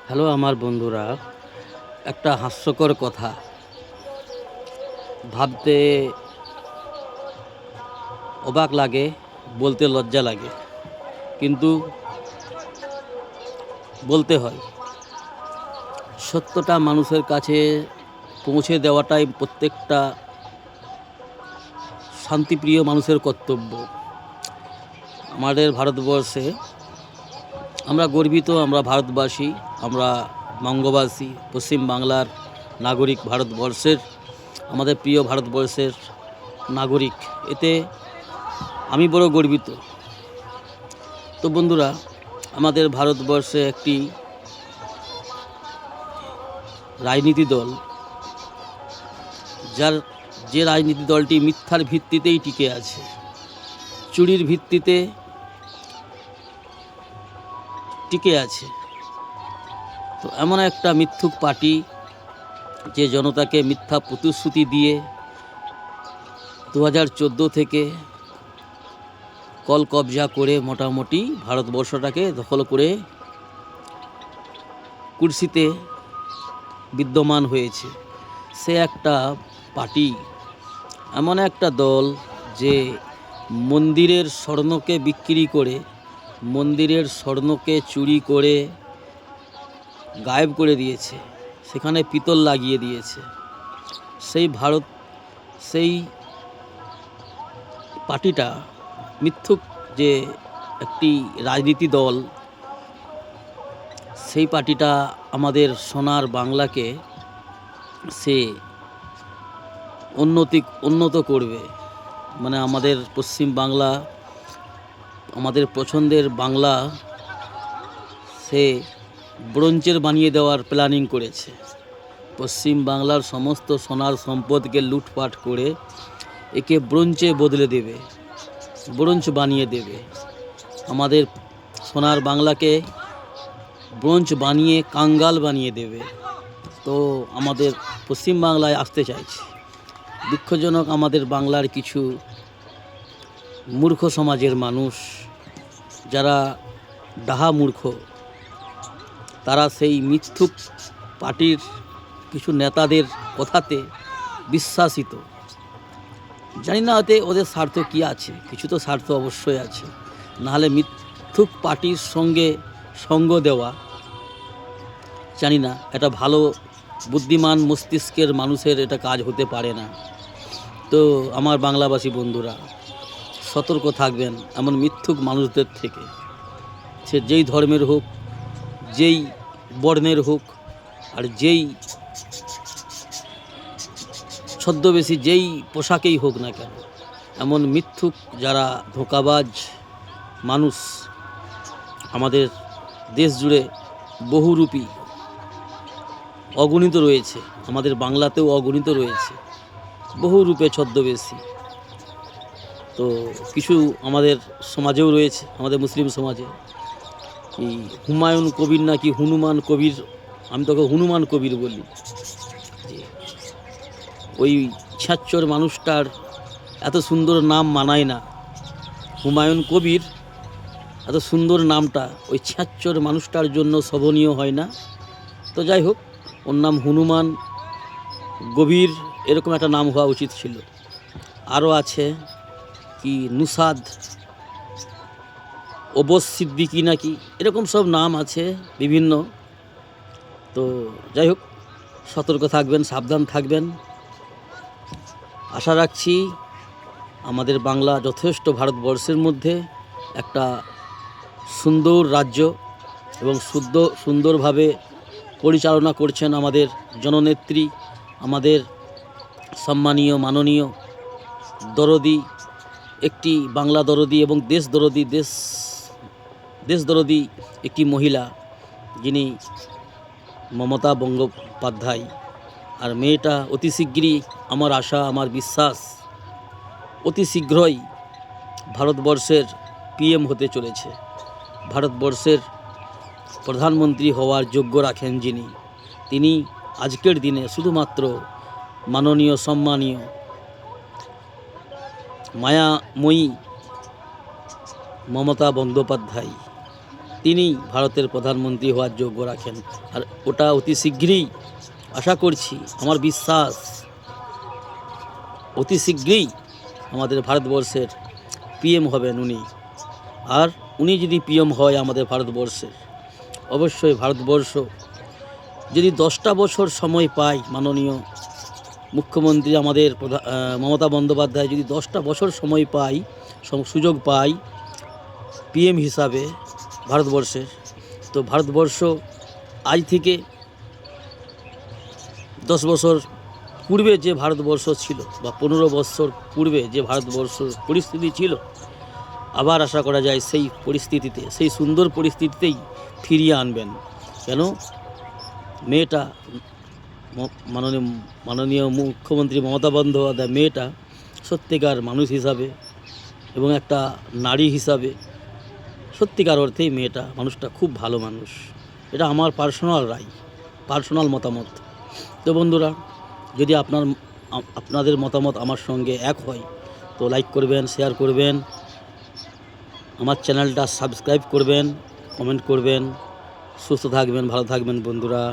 Hello আমার বন্ধুরা, একটা হাস্যকর কথা ভাবতে অবাক লাগে, বলতে লজ্জা লাগে, কিন্তু বলতে হয়। সত্যটা মানুষের কাছে পৌঁছে দেওয়াটাই প্রত্যেকটা শান্তিপ্রিয় মানুষের কর্তব্য। আমাদের ভারতবর্ষে আমরা গর্বিত, আমরা ভারতবাসী, আমরা বঙ্গবাসী, পশ্চিম বাংলার নাগরিক, ভারতবর্ষের, আমাদের প্রিয় ভারতবর্ষের নাগরিক। এতে আমি বড় গর্বিত। তো বন্ধুরা, আমাদের ভারতবর্ষে একটি রাজনীতি দল, যে রাজনীতি দলটি মিথ্যার ভিত্তিতেই টিকে আছে, চুরির ভিত্তিতে টিকে আছে। তো এমন একটা মিথ্যুক পার্টি যে জনতাকে মিথ্যা প্রতিশ্রুতি দিয়ে 2014 থেকে কল কবজা করে মোটামুটি ভারতবর্ষটাকে দখল করে কুর্সিতে বিদ্যমান হয়েছে। সে একটা পার্টি, এমন একটা দল যে মন্দিরের স্বর্ণকে বিক্রি করে, মন্দিরের স্বর্ণকে চুরি করে গায়েব করে দিয়েছে, সেখানে পিতল লাগিয়ে দিয়েছে। সেই পার্টিটা, মিথ্যুক যে একটি রাজনীতি দল, সেই পার্টিটা আমাদের সোনার বাংলাকে সে উন্নত করবে। মানে আমাদের পশ্চিম বাংলা, আমাদের পছন্দের বাংলা সে ব্রোঞ্জের বানিয়ে দেওয়ার প্ল্যানিং করেছে। পশ্চিম বাংলার সমস্ত সোনার সম্পদকে লুটপাট করে একে ব্রোঞ্জে বদলে দেবে, ব্রোঞ্জ বানিয়ে দেবে। আমাদের সোনার বাংলাকে ব্রোঞ্জ বানিয়ে কাঙ্গাল বানিয়ে দেবে। তো আমাদের পশ্চিম বাংলায় আসতে চাইছে। দুঃখজনক, আমাদের বাংলার কিছু মূর্খ সমাজের মানুষ, যারা ডাহা মূর্খ, তারা সেই মিথ্যুক পার্টির কিছু নেতাদের কথাতে বিশ্বাসিত। জানি না ওতে ওদের স্বার্থ কী আছে, কিছু তো স্বার্থ অবশ্যই আছে। নাহলে মিথ্যুক পার্টির সঙ্গে সঙ্গ দেওয়া, জানি না, এটা ভালো বুদ্ধিমান মস্তিষ্কের মানুষের এটা কাজ হতে পারে না। তো আমার বাংলাভাষী বন্ধুরা, সতর্ক থাকবেন এমন মিথ্যুক মানুষদের থেকে। সে যেই ধর্মের হোক, যেই বর্ণের হোক, আর যেই ছদ্মবেশী যেই পোশাকেই হোক না কেন, এমন মিথ্যুক যারা ধোঁকাবাজ মানুষ আমাদের দেশ জুড়ে বহুরূপী অগণিত রয়েছে। আমাদের বাংলাতেও অগণিত রয়েছে, বহু রূপে ছদ্মবেশী। তো কিছু আমাদের সমাজেও রয়েছে, আমাদের মুসলিম সমাজে। কি হুমায়ুন কবির নাকি হনুমান কবির, আমি তোকে হনুমান কবির বলি, যে ওই ছ্যাঁচ্চর মানুষটার এত সুন্দর নাম মানায় না। হুমায়ুন কবির এত সুন্দর নামটা ওই ছ্যাঁচ্চর মানুষটার জন্য শোভনীয় হয় না। তো যাই হোক, ওর নাম হনুমান গভীর, এরকম একটা নাম হওয়া উচিত ছিল। আরও আছে কি নুসাদ ওবস সিদ্দিকি নাকি, এরকম সব নাম আছে বিভিন্ন। তো যাই হোক, সতর্ক থাকবেন, সাবধান থাকবেন। আশা রাখছি আমাদের বাংলা যথেষ্ট ভারতবর্ষের মধ্যে একটা সুন্দর রাজ্য, এবং সুন্দরভাবে পরিচালনা করছেন আমাদের জননেত্রী, আমাদের সম্মানীয় মাননীয় দরদি, একটি বাংলা দরদি এবং দেশ দরদি একটি মহিলা, যিনি মমতা বন্দ্যোপাধ্যায়। আর মেয়েটা অতি শীঘ্রই, আমার আশা, আমার বিশ্বাস, অতি শীঘ্রই ভারতবর্ষের পিএম হতে চলেছে। ভারতবর্ষের প্রধানমন্ত্রী হওয়ার যোগ্য রাখেন যিনি, তিনি আজকের দিনে শুধুমাত্র মাননীয় সম্মানীয় মায়াময়ী মমতা বন্দ্যোপাধ্যায়। তিনি ভারতের প্রধানমন্ত্রী হওয়ার যোগ্য রাখেন। আর ওটা অতি শীঘ্রই, আশা করছি, আমার বিশ্বাস, অতি শীঘ্রই আমাদের ভারতবর্ষের পিএম হবেন উনি। আর উনি যদি পিএম হয় আমাদের ভারতবর্ষের, অবশ্যই ভারতবর্ষ যদি 10টা বছর সময় পায়, মাননীয় মুখ্যমন্ত্রী আমাদের মমতা বন্দ্যোপাধ্যায় যদি 10টা বছর সময় পায়, সুযোগ পায় পিএম হিসাবে ভারতবর্ষের, তো ভারতবর্ষ আজ থেকে 10 বছর পূর্বে যে ভারতবর্ষ ছিল বা 15 বছর পূর্বে যে ভারতবর্ষ পরিস্থিতি ছিল, আবার আশা করা যায় সেই পরিস্থিতিতে, সেই সুন্দর পরিস্থিতিতেই ফিরিয়ে আনবেন। কেন মেয়েটা, মাননীয় মুখ্যমন্ত্রী মমতা বন্দ্যোপাধ্যায় মেয়েটা সত্যিকার মানুষ হিসাবে এবং একটা নারী হিসাবে সত্যিকার অর্থেই মানুষটা খুব ভালো মানুষ। এটা আমার পার্সোনাল রায়, পার্সোনাল মতামত। তো বন্ধুরা, যদি আপনাদের মতামত আমার সঙ্গে এক হয় তো লাইক করবেন, শেয়ার করবেন, আমার চ্যানেলটা সাবস্ক্রাইব করবেন, কমেন্ট করবেন। সুস্থ থাকবেন, ভালো থাকবেন বন্ধুরা।